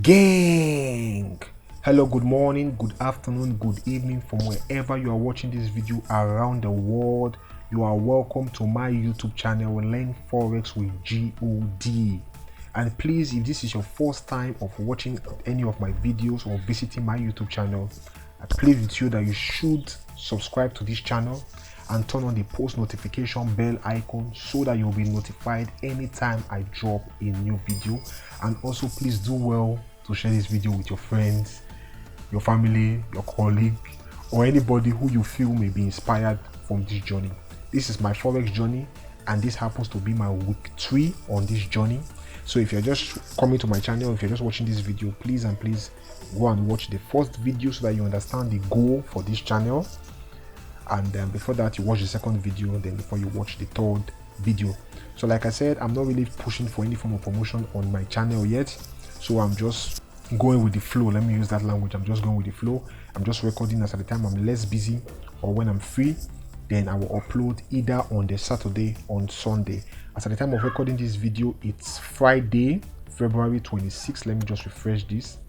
Gang, hello, good morning, good afternoon, good evening from wherever you are watching this video around the world. You are welcome to my YouTube channel, Learn Forex with God. And please, if this is your first time of watching any of my videos or visiting my YouTube channel, I plead with you that you should subscribe to this channel and turn on the post notification bell icon so that you'll be notified anytime I drop a new video. And also please do well to share this video with your friends, your family, your colleague, or anybody who you feel may be inspired from this journey. This is my Forex journey, and this happens to be my week 3 on this journey. So if you're just coming to my channel, if you're just watching this video, please go and watch the first video so that you understand the goal for this channel. And then before that, you watch the second video, then before you watch the third video. So like I said, I'm not really pushing for any form of promotion on my channel yet, so I'm just going with the flow. Let me use that language. I'm just going with the flow. I'm just recording as at the time I'm less busy or when I'm free, then I will upload either on the Saturday or Sunday. As at the time of recording this video, it's Friday, February 26th. Let me just refresh this.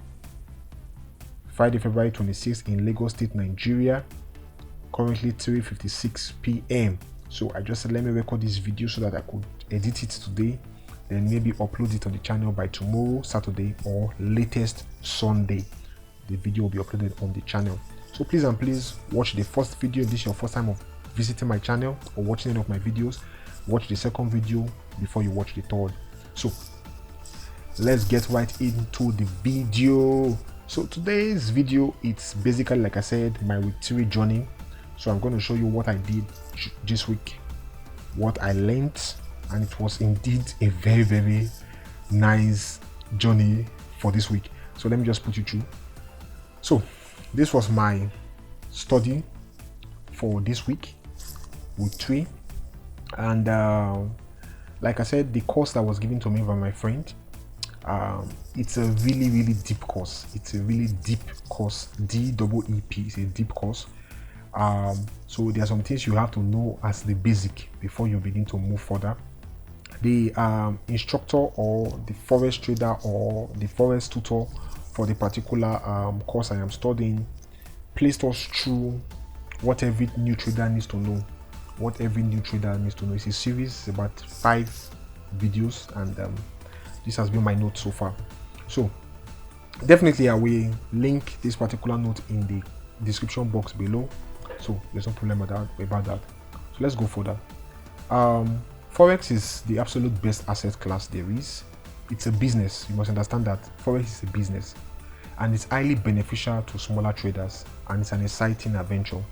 Friday, February 26th in Lagos State, Nigeria. Currently 3:56 p.m. So I just said let me record this video so that I could edit it today, then maybe upload it on the channel by tomorrow, Saturday, or latest Sunday. The video will be uploaded on the channel. So please watch the first video. If this is your first time of visiting my channel or watching any of my videos, watch the second video before you watch the third. So let's get right into the video. So today's video, it's basically, like I said, my week 3 journey. So I'm going to show you what I did this week, what I learned, and it was indeed a very nice journey for this week. So let me just put you through. So this was my study for this week, week 3, and like I said, the course that was given to me by my friend, it's a really deep course. It's a really deep course. DEEP is a deep course. So there are some things you have to know as the basic before you begin to move further. The instructor or the Forex trader or the Forex tutor for the particular course I am studying placed us through what every new trader needs to know. What every new trader needs to know. It's a series, about 5 videos, and this has been my note so far. So definitely I will link this particular note in the description box below. So there's no problem about that. So let's go further. Forex is the absolute best asset class there is. It's a business. You must understand that Forex is a business, and it's highly beneficial to smaller traders, and it's an exciting adventure.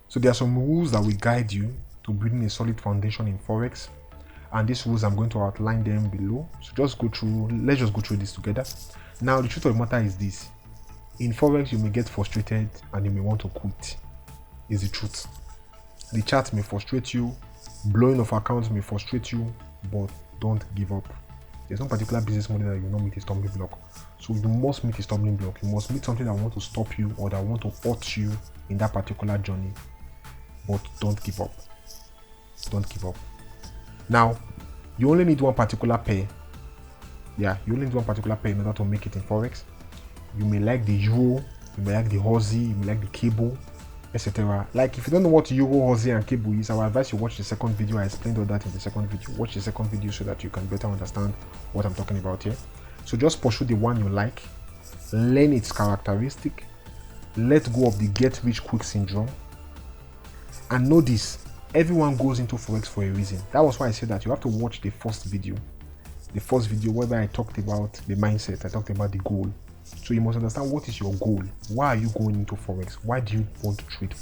So there are some rules that will guide you to building a solid foundation in Forex, and these rules I'm going to outline them below. So let's just go through this together. Now the truth of the matter is this: in Forex, you may get frustrated and you may want to quit. Is the truth. The chart may frustrate you, blowing of accounts may frustrate you, but don't give up. There's no particular business model that you will not meet a stumbling block. So you must meet a stumbling block. You must meet something that want to stop you or that want to hurt you in that particular journey. But don't give up. Don't give up. Now, you only need one particular pair. Yeah, you only need one particular pair in order to make it in Forex. You may like the euro, you may like the Aussie, you may like the cable, etc. Like, if you don't know what euro, Aussie, and cable is, I would advise you watch the second video. I explained all that in the second video. Watch the second video so that you can better understand what I'm talking about here. So just pursue the one you like, learn its characteristic, let go of the get rich quick syndrome, and know this: everyone goes into Forex for a reason. That was why I said that you have to watch the first video. The first video where I talked about the mindset, I talked about the goal. So you must understand what is your goal. Why are you going into Forex? Why do you want to trade?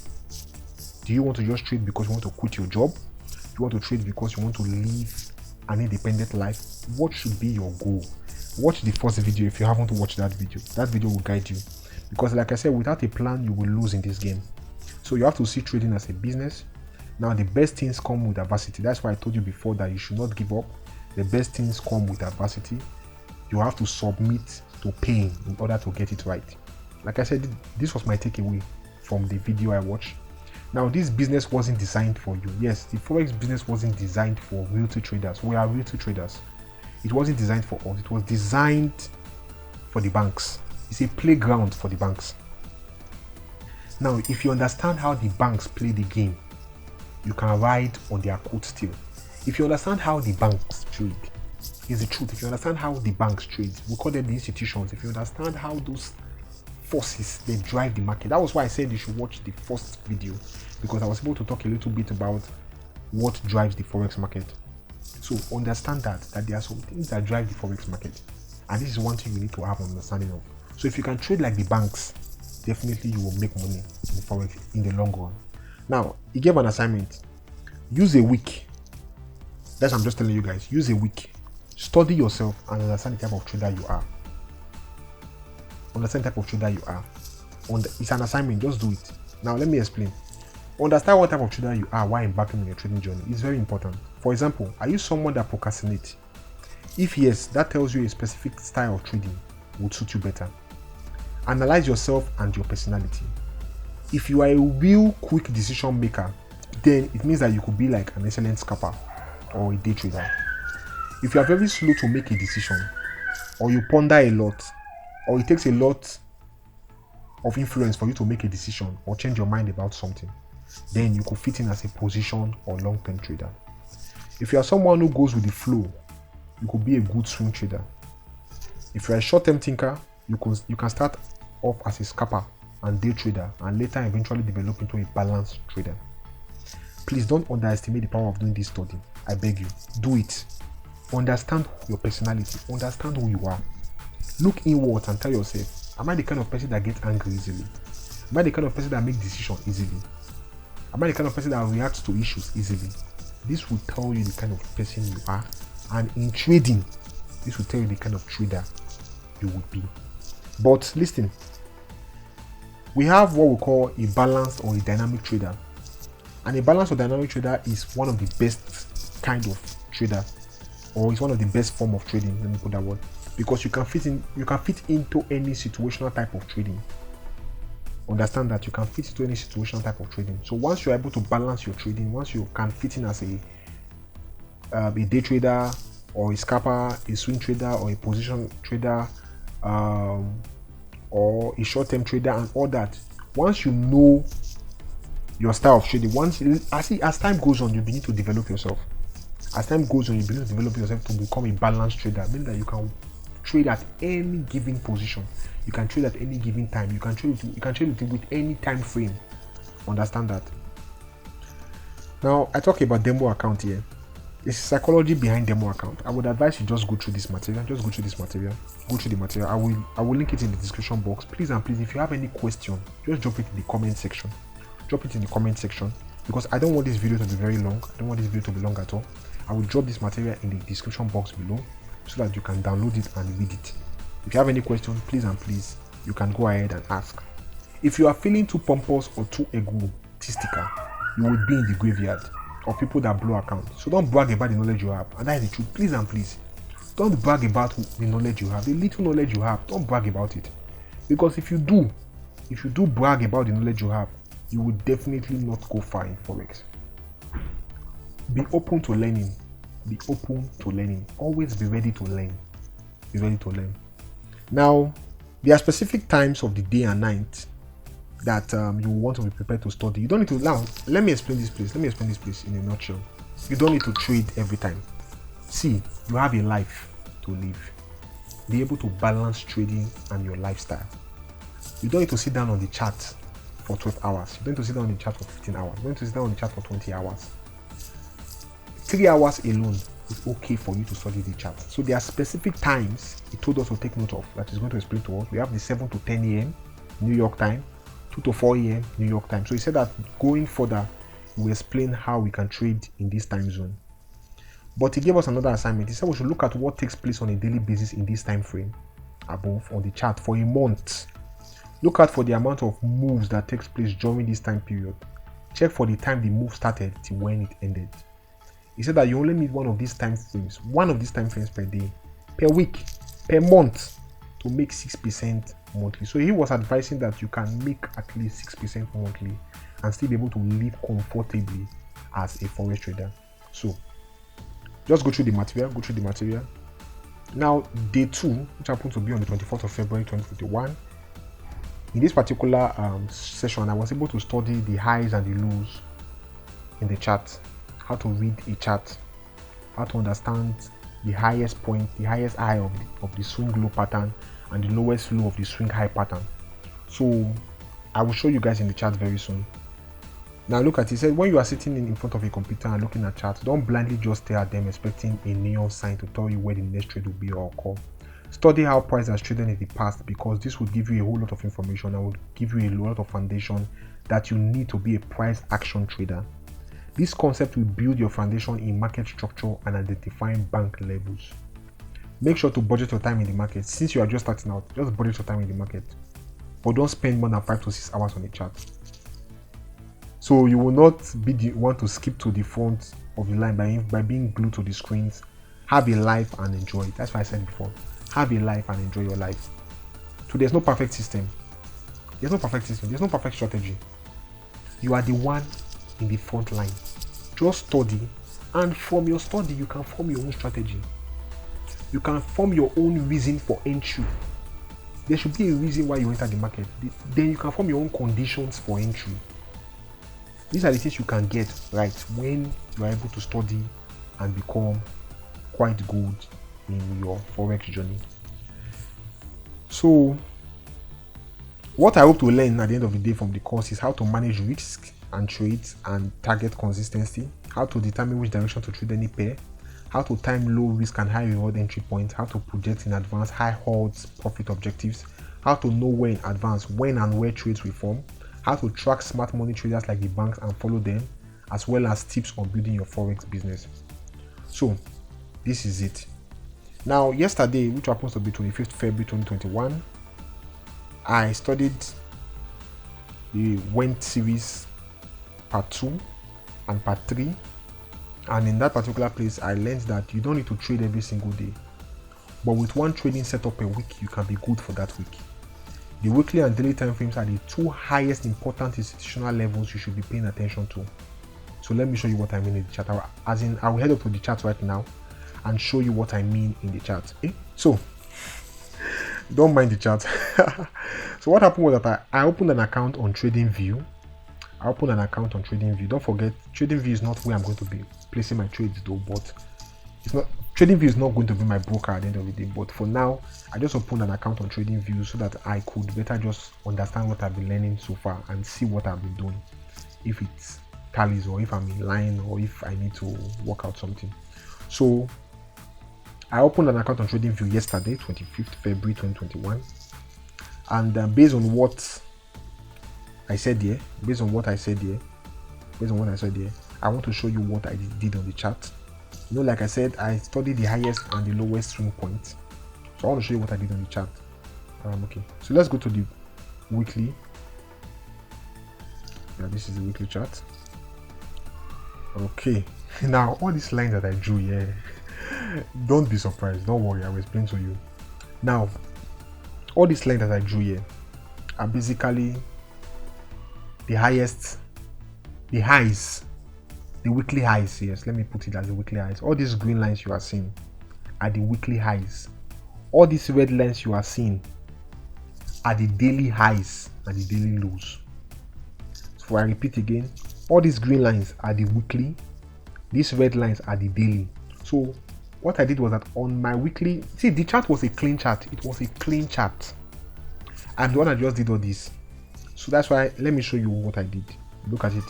Do you want to just trade because you want to quit your job? Do you want to trade because you want to live an independent life? What should be your goal? Watch the first video if you haven't watched that video. That video will guide you. Because like I said, without a plan, you will lose in this game. So you have to see trading as a business. Now the best things come with adversity. That's why I told you before that you should not give up. The best things come with adversity. You have to submit to pain in order to get it right. Like I said, this was my takeaway from the video I watched. Now, this business wasn't designed for you. Yes, the Forex business wasn't designed for realty traders. We are realty traders. It wasn't designed for us. It was designed for the banks. It's a playground for the banks. Now, if you understand how the banks play the game, you can ride on their coattail. If you understand how the banks trade, it's the truth. If you understand how the banks trade, we call them the institutions. If you understand how those forces they drive the market, that was why I said you should watch the first video, because I was able to talk a little bit about what drives the forex market. So understand that there are some things that drive the forex market, and this is one thing you need to have an understanding of. So if you can trade like the banks, definitely you will make money in the forex in the long run. Now, he gave an assignment. Use a week. That's what I'm just telling you guys. Use a week. Study yourself and understand the type of trader you are. Understand the type of trader you are. It's an assignment. Just do it. Now, let me explain. Understand what type of trader you are while embarking on your trading journey. It's very important. For example, are you someone that procrastinates? If yes, that tells you a specific style of trading would suit you better. Analyze yourself and your personality. If you are a real quick decision maker, then it means that you could be like an excellent scalper or a day trader. If you are very slow to make a decision, or you ponder a lot, or it takes a lot of influence for you to make a decision or change your mind about something, then you could fit in as a position or long-term trader. If you are someone who goes with the flow, you could be a good swing trader. If you are a short-term thinker, you can start off as a scalper and day trader, and later eventually develop into a balanced trader. Please don't underestimate the power of doing this study. I beg you, do it. Understand your personality, understand who you are. Look inwards and tell yourself, am I the kind of person that gets angry easily? Am I the kind of person that makes decisions easily? Am I the kind of person that reacts to issues easily? This will tell you the kind of person you are, and in trading, this will tell you the kind of trader you would be. But listen, we have what we call a balanced or a dynamic trader. And a balanced or dynamic trader is one of the best kind of trader, or it's one of the best form of trading, let me put that word, because you can fit into any situational type of trading. Understand that you can fit into any situational type of trading. So once you're able to balance your trading, once you can fit in as a day trader or a scalper, a swing trader or a position trader, or a short-term trader and all that, once you know your style of trading, as time goes on, you begin to develop yourself. As time goes on, you begin to develop yourself to become a balanced trader, meaning that you can trade at any given position, you can trade at any given time, you can trade with any time frame. Understand that. Now, I talk about demo account here. It's psychology behind demo account. I would advise you just go through this material. Go through the material. I will link it in the description box. Please and please, if you have any question, just drop it in the comment section. Because I don't want this video to be very long. I don't want this video to be long at all. I will drop this material in the description box below so that you can download it and read it. If you have any question, please and please, you can go ahead and ask. If you are feeling too pompous or too egotistical, you will be in the graveyard of people that blow accounts. So don't brag about the knowledge you have, and that is the truth. Please and please, don't brag about the knowledge you have. The little knowledge you have, don't brag about it, because if you do brag about the knowledge you have, you will definitely not go far in forex. Be open to learning. Always be ready to learn. Now, there are specific times of the day and night that you want to be prepared to study. You don't need to. Now, let me explain this place in a nutshell. You don't need to trade every time. See, you have a life to live. Be able to balance trading and your lifestyle. You don't need to sit down on the chart for 12 hours. You don't need to sit down on the chart for 15 hours. You don't need to sit down on the chart for 20 hours. 3 hours alone is okay for you to study the chart. So there are specific times he told us to take note of that he's going to explain to us. We have the 7 to 10 a.m. New York time, 2 to 4 a.m. New York time. So he said that going further, he will explain how we can trade in this time zone. But he gave us another assignment. He said we should look at what takes place on a daily basis in this time frame above on the chart for a month. Look out for the amount of moves that takes place during this time period. Check for the time the move started till when it ended. He said that you only need one of these time frames per day, per week, per month to make 6% monthly. So he was advising that you can make at least 6% monthly and still be able to live comfortably as a forex trader. So just go through the material. Now day 2, which happened to be on the 24th of February 2021, in this particular session I was able to study the highs and the lows in the chart, how to read a chart, how to understand the highest point, the highest high of the swing low pattern and the lowest low of the swing high pattern. So I will show you guys in the chart very soon. Now look at it. It said when you are sitting in front of a computer and looking at charts, don't blindly just stare at them expecting a neon sign to tell you where the next trade will be or occur. Study how price has traded in the past, because this will give you a whole lot of information and will give you a lot of foundation that you need to be a price action trader. This concept will build your foundation in market structure and identifying bank levels. Make sure to budget your time in the market. Since you are just starting out, just budget your time in the market, but don't spend more than 5 to 6 hours on a chart. So you will not be the one to skip to the front of the line by being glued to the screens. Have a life and enjoy it. That's what I said before. Have a life and enjoy your life. So there's no perfect system. There's no perfect system. There's no perfect strategy. You are the one in the front line. Just study, and from your study you can form your own strategy. You can form your own reason for entry. There should be a reason why you enter the market. Then you can form your own conditions for entry. These are the things you can get right when you are able to study and become quite good in your Forex journey. So what I hope to learn at the end of the day from the course is how to manage risk and trades and target consistency, how to determine which direction to trade any pair, how to time low risk and high reward entry points, how to project in advance high odds profit objectives, how to know where in advance when and where trades will form, how to track smart money traders like the banks and follow them, as well as tips on building your Forex business. So this is it. Now yesterday, which happens to be 25th February 2021, I studied the Went series part 2 and part 3, and in that particular place I learned that you don't need to trade every single day, but with one trading setup a week you can be good for that week. The weekly and daily time frames are the 2 highest important institutional levels you should be paying attention to. So let me show you what I mean in the chart. I will head up to the chart right now and show you what I mean in the chart. So don't mind the chart. So what happened was that I opened an account on TradingView. Don't forget, TradingView is not where I'm going to be placing my trades though, but it's not, TradingView is not going to be my broker at the end of the day. But for now, I just opened an account on TradingView so that I could better just understand what I've been learning so far and see what I've been doing, if it tallies or if I'm in line or if I need to work out something. So I opened an account on TradingView yesterday, 25th February 2021, and based on what I said here, I want to show you what I did on the chart. You know, like I said, I studied the highest and the lowest swing points. So I want to show you what I did on the chart. Okay, so let's go to the weekly. Yeah, this is the weekly chart. Okay, now all these lines that I drew here, don't be surprised, don't worry, I will explain to you. Now all these lines that I drew here are basically the highs, the weekly highs. Yes, let me put it as the weekly highs. All these green lines you are seeing are the weekly highs. All these red lines you are seeing are the daily highs and the daily lows. So I repeat again, all these green lines are the weekly, these red lines are the daily. So what I did was that on my weekly, see, the chart was a clean chart. It was a clean chart. I'm the one that just did all this. So that's why, let me show you what I did. Look at it.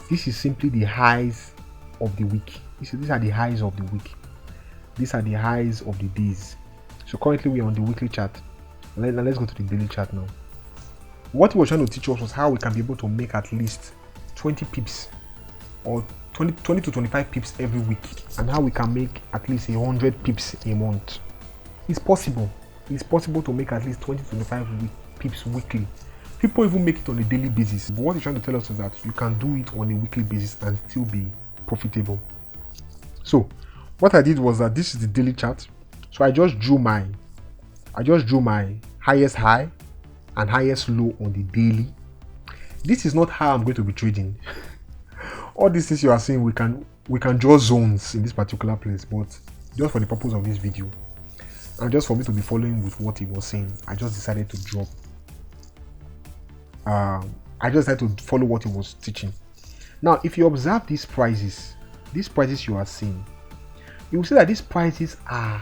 This is simply the highs of the week. These are the highs of the week. These are the highs of the days. So currently we are on the weekly chart. Now let's go to the daily chart now. What we were trying to teach us was how we can be able to make at least 20 pips or 20 to 25 pips every week, and how we can make at least 100 pips a month. It's possible. It's possible to make at least 20 to 25 pips weekly. People even make it on a daily basis. But what they're trying to tell us is that you can do it on a weekly basis and still be profitable. So what I did was that this is the daily chart. So I just drew my highest high and highest low on the daily. This is not how I'm going to be trading. All these things you are seeing, we can draw zones in this particular place, but just for the purpose of this video. And just for me to be following with what he was saying, I just decided to drop. I just had to follow what he was teaching. Now, if you observe these prices you are seeing, you will see that these prices are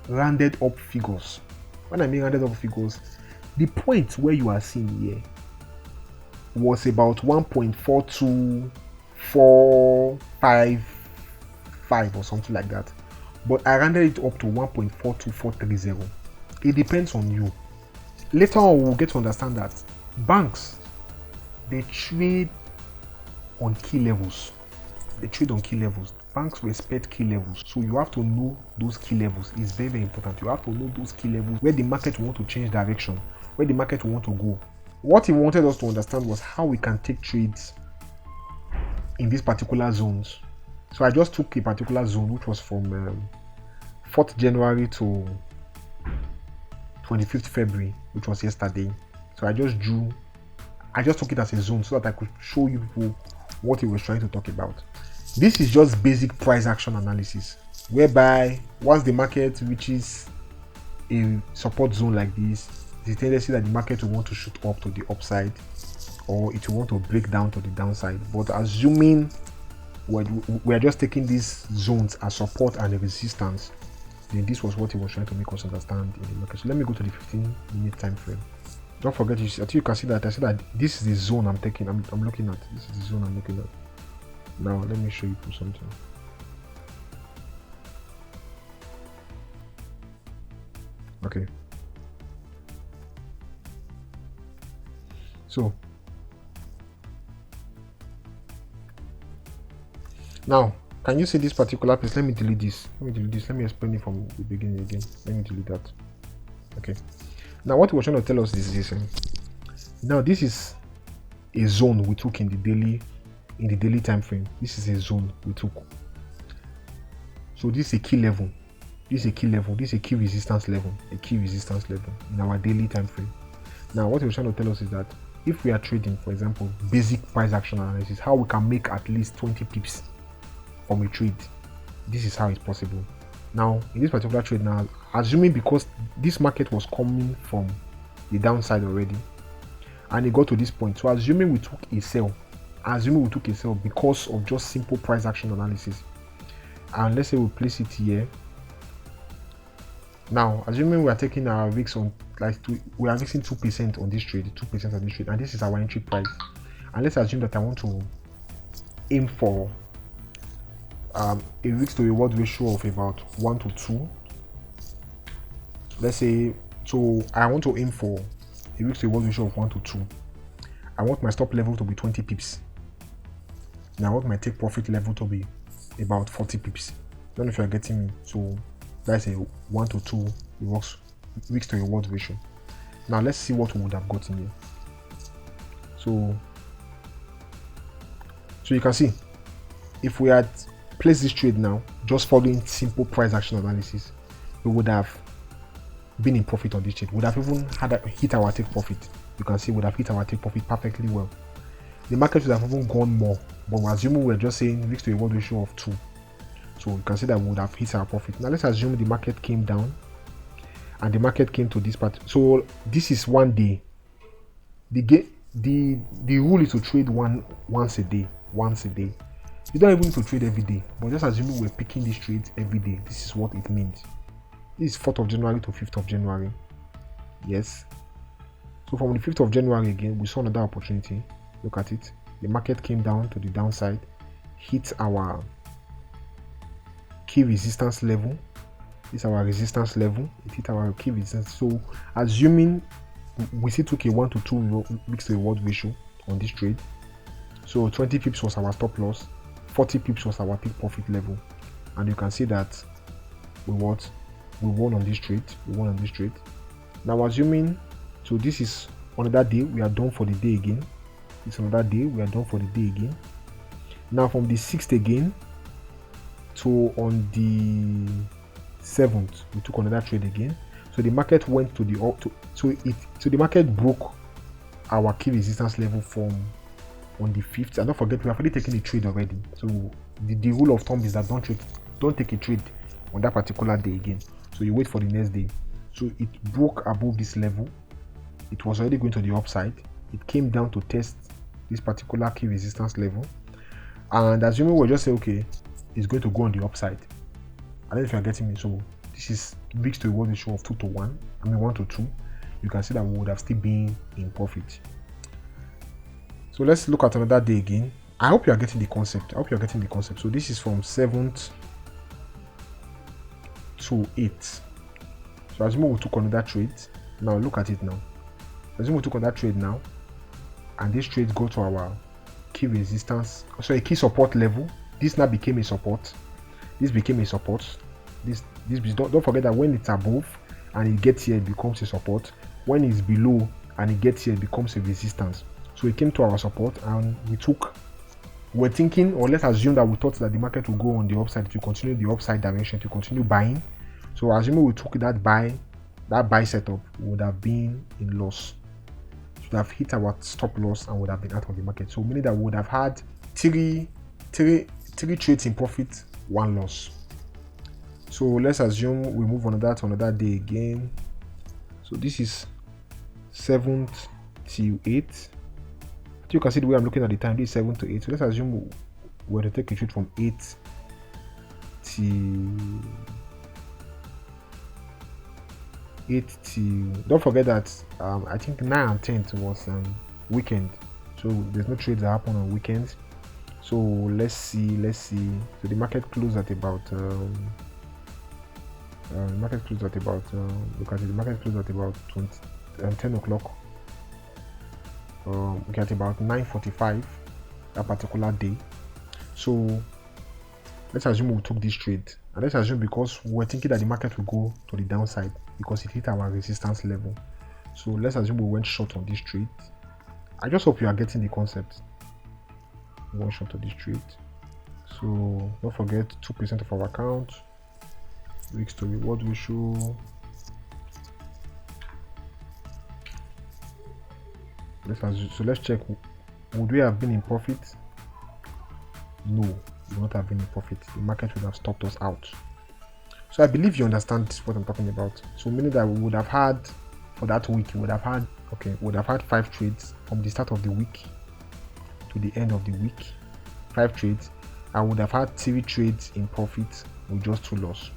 rounded up figures. When I mean rounded up figures, the point where you are seeing here was about 1.42455 or something like that, but I rounded it up to 1.42430. It depends on you. Later on, we'll get to understand that banks, they trade on key levels. Banks respect key levels, so you have to know those key levels. It's very, very important. You have to know those key levels where the market will want to change direction, where the market will want to go. What he wanted us to understand was how we can take trades in these particular zones. So I just took a particular zone which was from 4th January to 25th February, which was yesterday. So I just took it as a zone so that I could show you people what he was trying to talk about. This is just basic price action analysis, whereby once the market reaches a support zone like this, the tendency that the market will want to shoot up to the upside, or it will want to break down to the downside. But assuming we are just taking these zones as support and a resistance, then this was what he was trying to make us understand in the market. So let me go to the 15-minute time frame. Don't forget, I think you can see that I said that this is the zone I'm looking at. This is the zone I'm looking at. Now let me show you something. Okay. So now, can you see this particular place? Let me delete this. Let me explain it from the beginning again. Let me delete that. Okay. Now, what we're trying to tell us is this. Now, this is a zone we took in the daily time frame. This is a zone we took. So this is a key level. This is a key resistance level. In our daily time frame. Now, what we're trying to tell us is that if we are trading, for example, basic price action analysis, how we can make at least 20 pips from a trade. This is how it's possible. Now, in this particular trade, now assuming because this market was coming from the downside already and it got to this point, so assuming we took a sell because of just simple price action analysis, and let's say we place it here. Now, assuming we are taking our risks on, we are risking 2% on this trade, and this is our entry price, and let's assume that I want to aim for a risk to reward ratio of about 1 to 2. Let's say, so I want to aim for a risk to reward ratio of 1 to 2. I want my stop level to be 20 pips. Now I want my take profit level to be about 40 pips. I don't know if you're getting me. So that's a 1 to 2 risk to reward ratio. Now let's see what we would have gotten here. So you can see, if we had placed this trade now, just following simple price action analysis, we would have been in profit on this trade. We would have even hit our take profit. You can see we would have hit our take profit perfectly well. The market would have even gone more, but we're assuming we're just saying risk to reward ratio of 2. So you can see that we would have hit our profit. Now let's assume the market came down and the market came to this part. So this is 1 day. The rule is to trade once a day. You don't even need to trade every day, but just assuming we're picking these trades every day, this is what it means. This is 4th of January to 5th of January. Yes. So from the 5th of January again, we saw another opportunity. Look at it. The market came down to the downside, hit our key resistance level. This is our resistance level. It hit our key resistance. So assuming we still took a 1 to 2 risk to reward ratio on this trade. So 20 pips was our stop loss, 40 pips was our peak profit level, and you can see that we won on this trade. Now assuming, so this is another day, we are done for the day again. It's another day, we are done for the day again. Now from the 6th again to on the 7th, we took another trade again. So the market went to the market broke our key resistance level from on the 5th. And don't forget, we have already taken a trade already. So the rule of thumb is that don't take a trade on that particular day again. So you wait for the next day. So it broke above this level. It was already going to the upside. It came down to test this particular key resistance level, and assuming we'll just say, okay, it's going to go on the upside. I don't know if you're getting me. So this is risk to reward ratio of 2 to 1. I mean 1 to 2. You can see that we would have still been in profit. So let's look at another day again. I hope you are getting the concept. So this is from 7th to 8th. So assume we took another trade. Now look at it now. Assume we took another trade now, and this trade go to our key resistance, so a key support level. This now became a support. This became a support. Don't forget that when it's above and it gets here, it becomes a support. When it's below and it gets here, it becomes a resistance. So it came to our support, and we're thinking, or let's assume that we thought that the market will go on the upside to continue the upside direction, to continue buying. So assuming we took that buy setup, we would have been in loss. Should have hit our stop loss and would have been out of the market. So meaning that we would have had three trades in profit, 1 loss. So let's assume we move on that to another day again. So this is 7th till 8th. You can see the way I'm looking at the time. This is 7 to 8. So let's assume we're to take a trade from 8 till 8 till. Don't forget that I think 9 and 10th was weekend. So there's no trades that happen on weekends. So let's see. So the market closed at about the market closed at about 10 o'clock. We at about 9:45 that particular day. So let's assume we took this trade, and let's assume because we're thinking that the market will go to the downside because it hit our resistance level. So let's assume we went short on this trade. I just hope you are getting the concept. We went short on this trade. So don't forget 2% of our account, risk to reward ratio. Let's check. Would we have been in profit? No, we would not have been in profit. The market would have stopped us out. So I believe you understand what I'm talking about. So meaning that we would have had, for that week, we would have had 5 trades from the start of the week to the end of the week. 5 trades. I would have had 3 trades in profit with just 2 loss.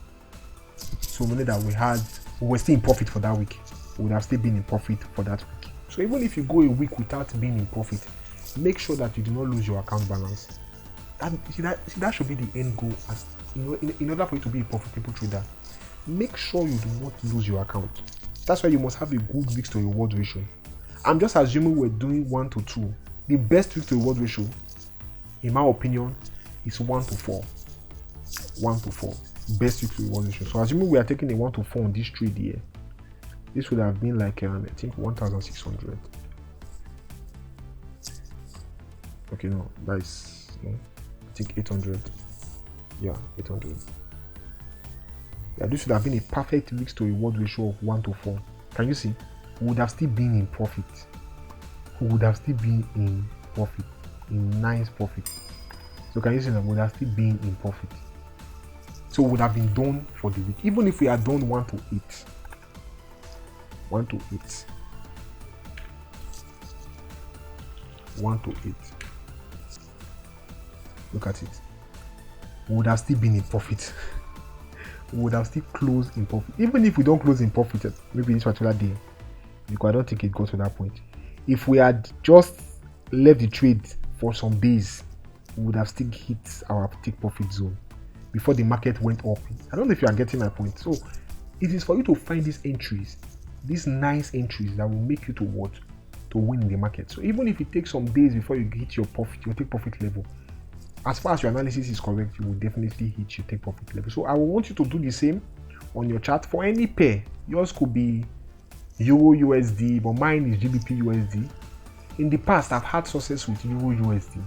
So meaning that we were still in profit for that week. We would have still been in profit for that week. So even if you go a week without being in profit, make sure that you do not lose your account balance. That should be the end goal. As in order for you to be a profitable trader, make sure you do not lose your account. That's why you must have a good risk to reward ratio. I'm just assuming we're doing 1 to 2. The best risk to reward ratio, in my opinion, is 1 to 4. 1 to 4. Best risk to reward ratio. So assuming we are taking a 1 to 4 on this trade here, this would have been like I think 1,600. Okay, no, that's no. I think 800. Yeah, 800. Yeah, this would have been a perfect risk to reward ratio of 1 to 4. Can you see? We would have still been in profit. In nice profit. So can you see that we would have still been in profit? So we would have been done for the week, even if we had done 1 to 8. 1 to 8. 1 to 8. Look at it. We would have still been in profit. We would have still closed in profit. Even if we don't close in profit, maybe this particular day, because I don't think it got to that point. If we had just left the trade for some days, we would have still hit our take profit zone before the market went up. I don't know if you are getting my point. So it is for you to find these entries, these nice entries that will make you to win in the market. So even if it takes some days before you hit your take profit level, as far as your analysis is correct, you will definitely hit your take profit level. So I will want you to do the same on your chart for any pair. Yours could be Euro USD, but mine is GBP USD. In the past, I've had success with Euro USD.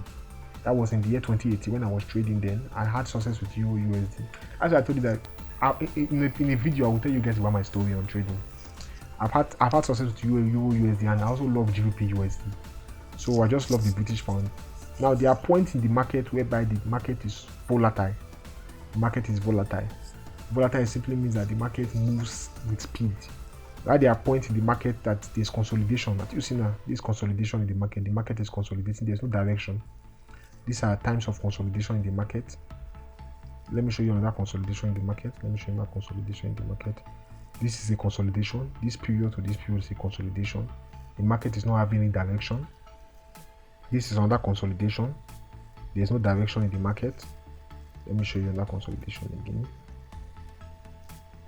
That was in the year 2018 when I was trading then. I had success with Euro USD. As I told you that in a video, I will tell you guys about my story on trading. I've had success with Euro USD, and I also love GBP USD. So I just love the British pound. Now there are points in the market whereby the market is volatile. Volatile simply means that the market moves with speed. At there are points in the market that there's consolidation. That you see now, this consolidation in the market is consolidating, there's no direction. These are times of consolidation in the market. Let me show you another consolidation in the market. This is a consolidation. This period to this period is a consolidation. The market is not having any direction. This is another consolidation. There's no direction in the market. Let me show you another consolidation again.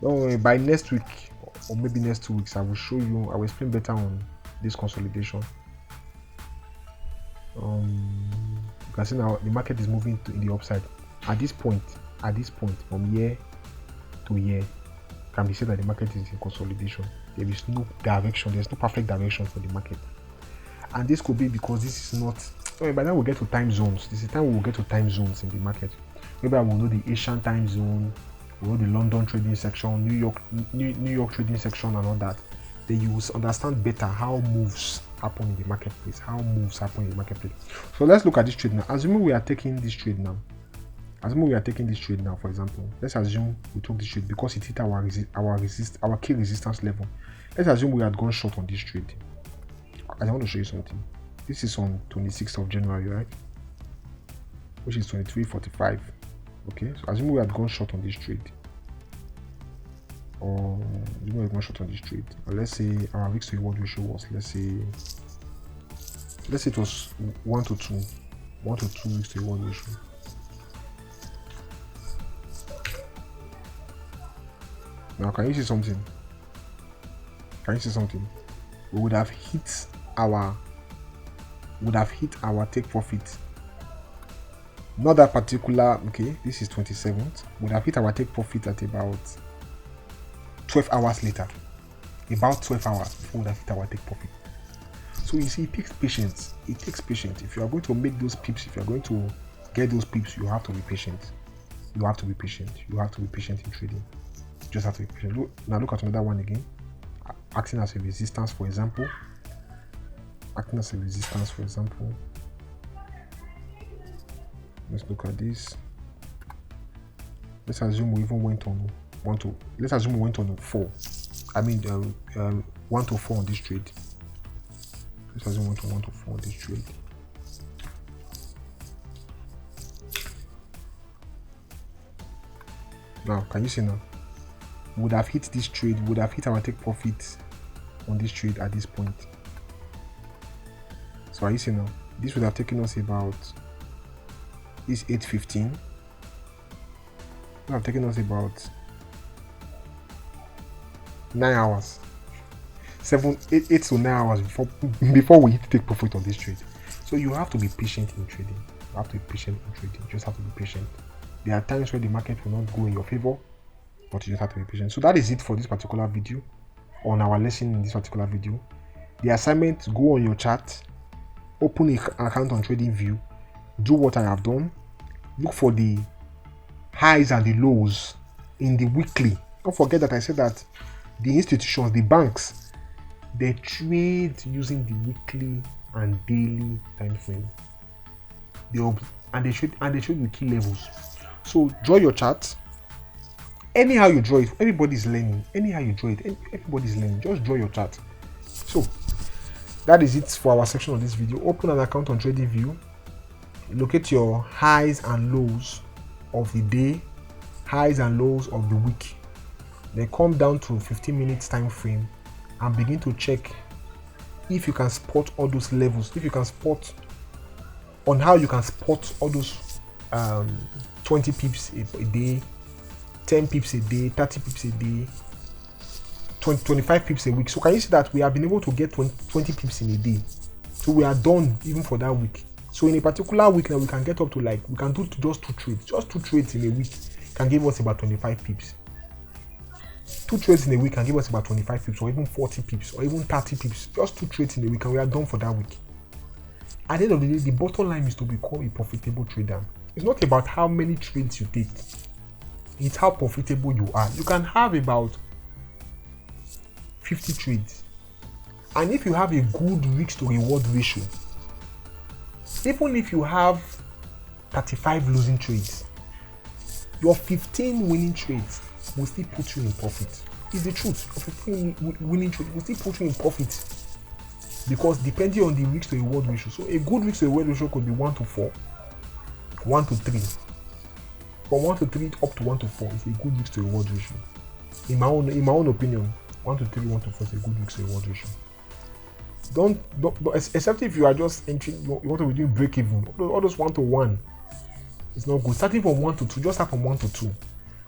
Don't worry, by next week or maybe next 2 weeks, I will explain better on this consolidation. You can see now the market is moving in the upside. At this point, from year to year, can be said that the market is in consolidation. There is no direction. There's no perfect direction for the market, and this could be because this is not. By the time we get to time zones, this is the time we will get to time zones in the market. Maybe I will know the Asian time zone, we know the London trading section, New York trading section, and all that. Then you will understand better how moves happen in the marketplace. So let's look at this trade now. Assuming we are taking this trade now. For example, let's assume we took this trade because it hit our key resistance level. Let's assume we had gone short on this trade. I want to show you something. This is on 26th of January, right? Which is 23.45. Okay, so assume we had gone short on this trade. Or let's say our risk to reward ratio was, let's say it was 1 to 2 risk to reward ratio. Now, can you see something? We would have hit our take profit. Not that particular. Okay, this is 27th. Would have hit our take profit at about 12 hours later. About 12 hours before we have hit our take profit. So you see, it takes patience. If you are going to make those pips, if you are going to get those pips, you have to be patient. You have to be patient in trading. You just have to be patient. Look at another one again. Acting as a resistance, for example. Let's look at this. Let's assume we even went on 4. I mean 1 to 4 on this trade. Let's assume 1 to 4 on this trade. Now, can you see now? We would have hit this trade, would have hit our take profit on this trade at this point. So are you seeing now? This would have taken us about this 8:15. Would have taken us about 9 hours. 8 to 9 hours before we hit take profit on this trade. So you have to be patient in trading. You just have to be patient. There are times where the market will not go in your favor, but you just have to be patient. So that is it for this particular video, on our lesson in this particular video. The assignment: go on your chart, open an account on TradingView, do what I have done, look for the highs and the lows in the weekly. Don't forget that I said that the institutions, the banks, they trade using the weekly and daily time frame. They trade with key levels. So draw your chart. Anyhow you draw it, everybody's learning. Everybody's learning. Just draw your chart. So that is it for our section of this video. Open an account on TradingView. Locate your highs and lows of the day, highs and lows of the week. Then come down to 15 minutes time frame and begin to check if you can spot all those levels. If you can spot on how you can spot all those 20 pips a day, 10 pips a day, 30 pips a day, 25 pips a week. So can you see that we have been able to get 20 pips in a day? So we are done even for that week. So in a particular week now, we can get up to we can do just 2 trades. Just 2 trades in a week can give us about 25 pips. 2 trades in a week can give us about 25 pips, or even 40 pips, or even 30 pips. Just 2 trades in a week and we are done for that week. At the end of the day, the bottom line is to become a profitable trader. It's not about how many trades you take. It's how profitable you are. You can have about 50 trades. And if you have a good risk to reward ratio, even if you have 35 losing trades, your 15 winning trades will still put you in profit. It's the truth. Of a winning trade will still put you in profit, because depending on the risk to reward ratio. So a good risk to reward ratio could be 1 to 4, 1 to 3. From 1 to 3 up to 1 to 4 is a good risk to reward ratio. In my own opinion, 1 to 3, 1 to 4 is a good risk to reward ratio. Don't except if you are just entering, you want to be doing break even. All those 1 to 1 is not good. Starting from 1 to 2, just start from 1 to 2.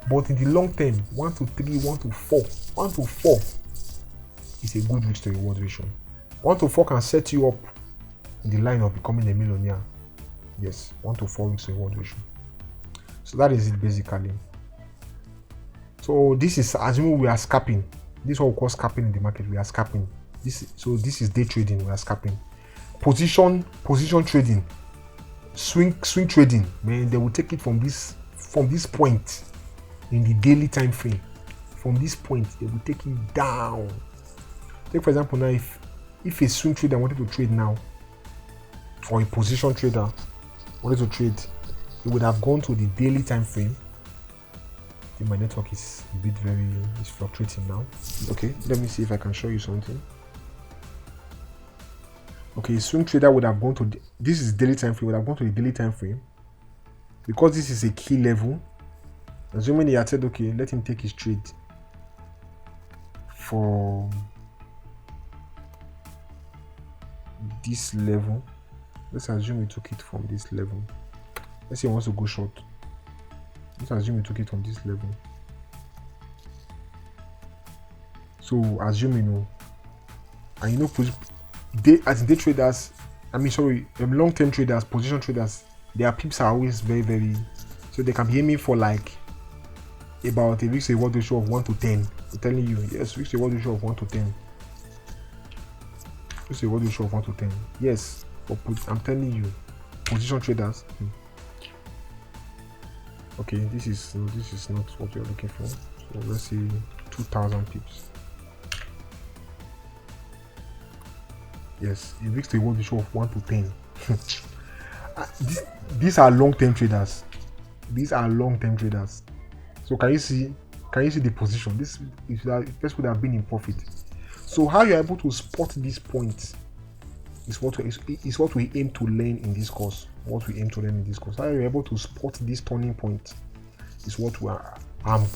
But in the long term, 1 to 3, 1 to 4, 1 to 4 is a good risk to reward ratio. 1 to 4 can set you up in the line of becoming a millionaire. Yes, 1 to 4 risk to reward ratio. So that is it basically. So this is assuming we are scalping. This is what we call scalping in the market. We are scalping. This is day trading. We are scalping. Position trading, swing trading. Man, they will take it from this point in the daily time frame. From this point, they will take it down. Take for example now, if a swing trader wanted to trade now, or a position trader wanted to trade, it would have gone to the daily time frame. I think my network is a bit it's fluctuating now. Okay, let me see if I can show you something. Okay, swing trader would have gone to this is daily time frame, would have gone to the daily time frame, because this is a key level. Assuming he had said, okay, let him take his trade for this level. Let's assume he took it from this level. Let's say he wants to go short. Let's assume he took it from this level. So assume, and as day traders, long-term traders, position traders, their pips are always very, so they can be aiming for like about a risk reward ratio of 1 to 10. I'm telling you, yes, risk reward ratio of 1 to 10. Risk reward ratio of 1 to 10. Yes, I'm telling you, position traders. Okay, this is not what you're looking for. So let's say 2,000 pips. Yes, it makes the reward ratio of 1 to 10. These are long-term traders. These are long-term traders. So can you see the position? This would have been in profit. So how you're able to spot this point is what we aim to learn in this course. How you're able to spot this turning point is what I'm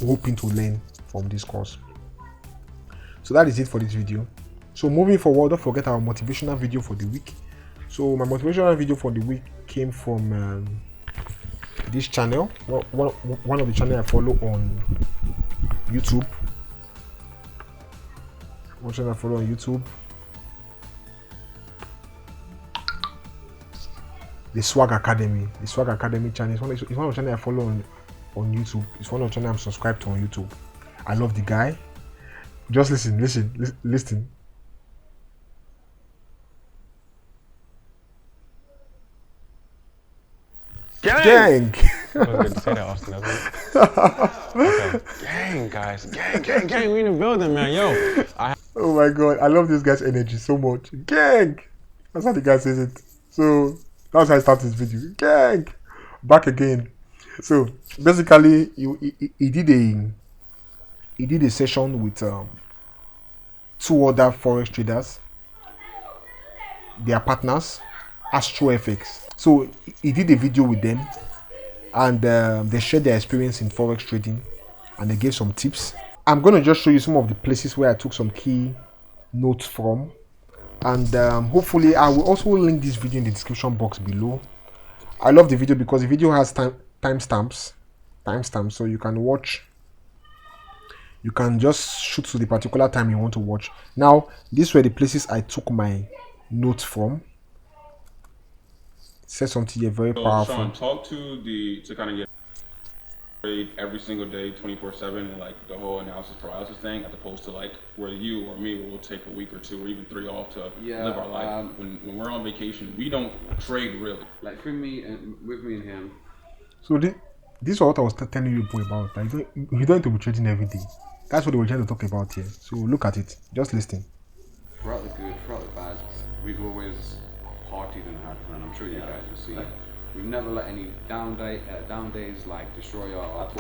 hoping to learn from this course. So that is it for this video. So moving forward, don't forget our motivational video for the week. So my motivational video for the week came from this channel, one of the channels I follow on YouTube. The Swag Academy channel. It's one of the channels I follow on YouTube. It's one of the channels I'm subscribed to on YouTube. I love the guy. Just listen. Gang! I was going to say that, Austin. Okay. Gang, guys. Gang. We in the building, man. Yo. Oh my God. I love this guy's energy so much. Gang! That's how the guy says it. So, that's how I start this video. Gang! Back again. So, basically, he did a session with 2 other Forex traders. They are partners, AstroFX. So he did a video with them, and they shared their experience in Forex trading, and they gave some tips. I'm going to just show you some of the places where I took some key notes from, and hopefully I will also link this video in the description box below. I love the video because the video has timestamps, so you can watch. You can just shoot to the particular time you want to watch. Now, these were the places I took my notes from. Said something here very powerful. Sean, talk to kind of get trade every single day, 24/7, and like the whole analysis paralysis thing, as opposed to like where you or me will take a week or 2 or even 3 off to live our life. When we're on vacation, we don't trade really. Like with me and him. So this is what I was telling you about. Like you don't have to be trading every day. That's what they were trying to talk about here. So look at it. Just listen. Throughout the good, throughout the bad, we've always partied and had fun. I'm sure you guys will see. We've never let any down days like destroy our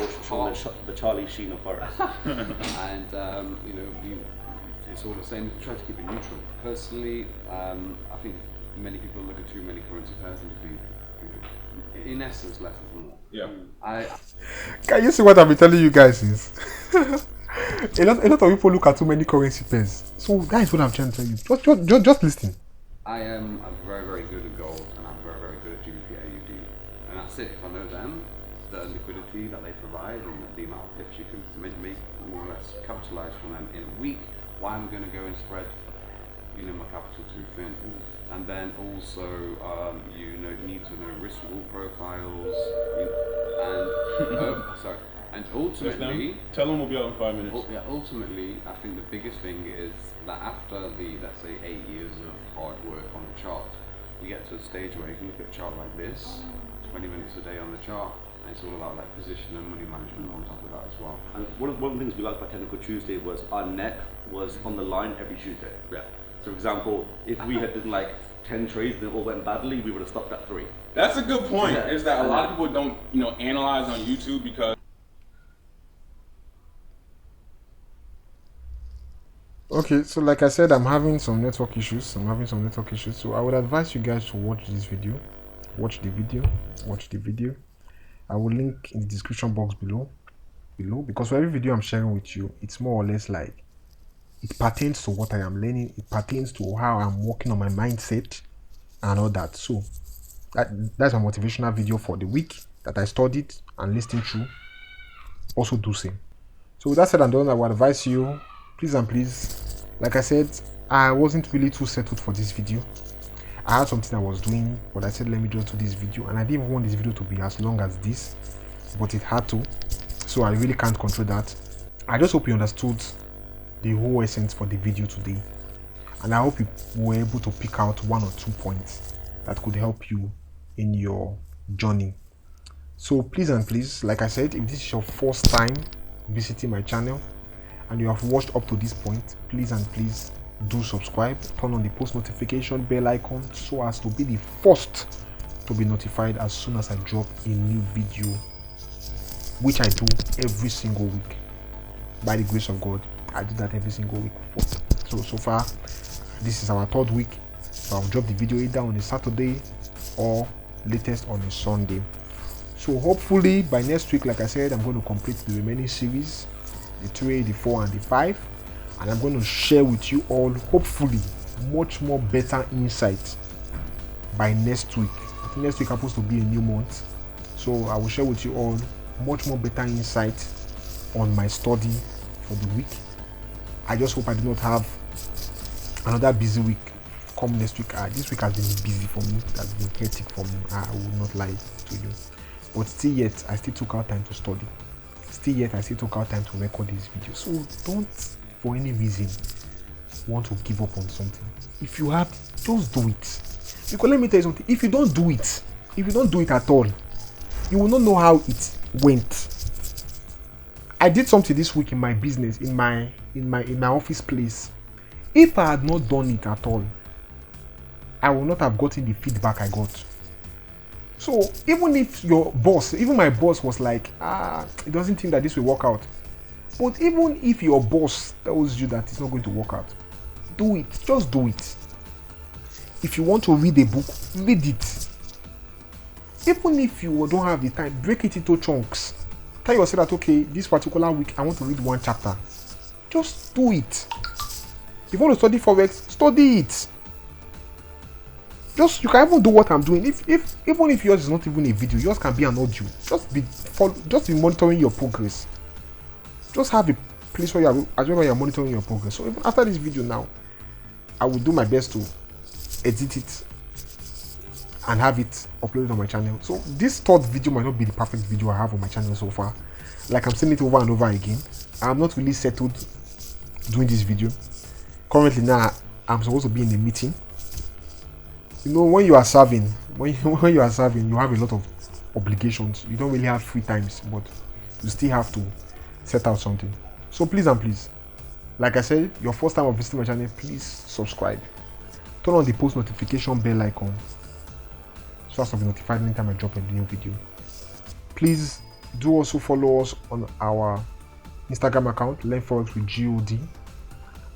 the Charlie Sheen of Forex. and you know, it's all the same. We try to keep it neutral. Personally, I think many people look at too many currency pairs and think, in essence, less is more. Yeah. Can you see what I've been telling you guys is? a lot of people look at too many currency pairs. So that is what I'm trying to tell you. Just listen. I am very, very good at gold, and I'm very, very good at GBP AUD. And that's it. If I know them, the liquidity that they provide, and the amount of pips you can make more or less capitalize from them in a week, why I'm going to go and spread, you know, my capital too thin. And then also, you know, need to know risk reward profiles, and ultimately, tell them we'll be out in 5 minutes. Ultimately, I think the biggest thing is that after the, let's say, 8 years of hard work on the chart, you get to a stage where you can look at a chart like this, 20 minutes a day on the chart, and it's all about like position and money management on top of that as well. And one of the things we liked about Technical Tuesday was our neck was on the line every Tuesday. Yeah. So, for example, if we had done like 10 trades and it all went badly, we would have stopped at 3. That's a good point. Yeah. Is that a lot of people don't, you know, analyze on YouTube because. Okay, so like I said, I'm having some network issues. So I would advise you guys to watch this video. Watch the video. I will link in the description box below because for every video I'm sharing with you, it's more or less like it pertains to what I am learning. It pertains to how I'm working on my mindset and all that. So that's my motivational video for the week that I studied and listened through. Also do same. So with that said and done, I would advise you, please and please, like I said, I wasn't really too settled for this video. I had something I was doing, but I said let me just do this video, and I didn't even want this video to be as long as this, but it had to, so I really can't control that. I just hope you understood the whole essence for the video today, and I hope you were able to pick out 1 or 2 points that could help you in your journey. So please and please, like I said, if this is your first time visiting my channel and you have watched up to this point, please and please do subscribe, turn on the post notification bell icon so as to be the first to be notified as soon as I drop a new video, which I do every single week. By the grace of God, I do that every single week. So far, this is our 3rd week. So I'll drop the video either on a Saturday or latest on a Sunday. So hopefully by next week, like I said, I'm going to complete the remaining series, the 3, the 4, and the 5. And I'm going to share with you all, hopefully, much more better insight by next week. I think next week happens to be a new month. So I will share with you all much more better insight on my study for the week. I just hope I do not have another busy week come next week. This week has been busy for me. It has been hectic for me. I will not lie to you. But still yet, I still took out time to study. Still yet, I still took out time to record this video. So don't, for any reason, want to give up on something. If you have, just do it. Because let me tell you something. If you don't do it at all, you will not know how it went. I did something this week in my business, in my office place. If I had not done it at all, I would not have gotten the feedback I got. So even if your boss, even my boss was like, he doesn't think that this will work out. But even if your boss tells you that it's not going to work out, do it. Just do it. If you want to read a book, read it. Even if you don't have the time, break it into chunks. Tell yourself that, okay, this particular week I want to read 1 chapter. Just do it. If you want to study Forex, study it. You can even do what I'm doing. Even if yours is not even a video, yours can be an audio. Just be monitoring your progress. Just have a place where you're monitoring your progress. So even after this video now, I will do my best to edit it and have it uploaded on my channel. So this 3rd video might not be the perfect video I have on my channel so far. Like I'm saying it over and over again. I'm not really settled doing this video. Currently now, I'm supposed to be in a meeting. You know, when you are serving, when you are serving, you have a lot of obligations. You don't really have free times, but you still have to set out something. So please and please, like I said, your first time of visiting my channel, please subscribe. Turn on the post notification bell icon so as to be notified anytime I drop a new video. Please do also follow us on our Instagram account, Learn Forex with God,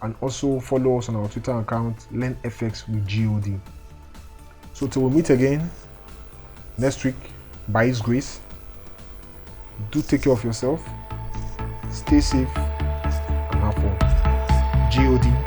and also follow us on our Twitter account, Learn FX with God. So till we meet again next week, by His grace, do take care of yourself, stay safe, and have fun. God.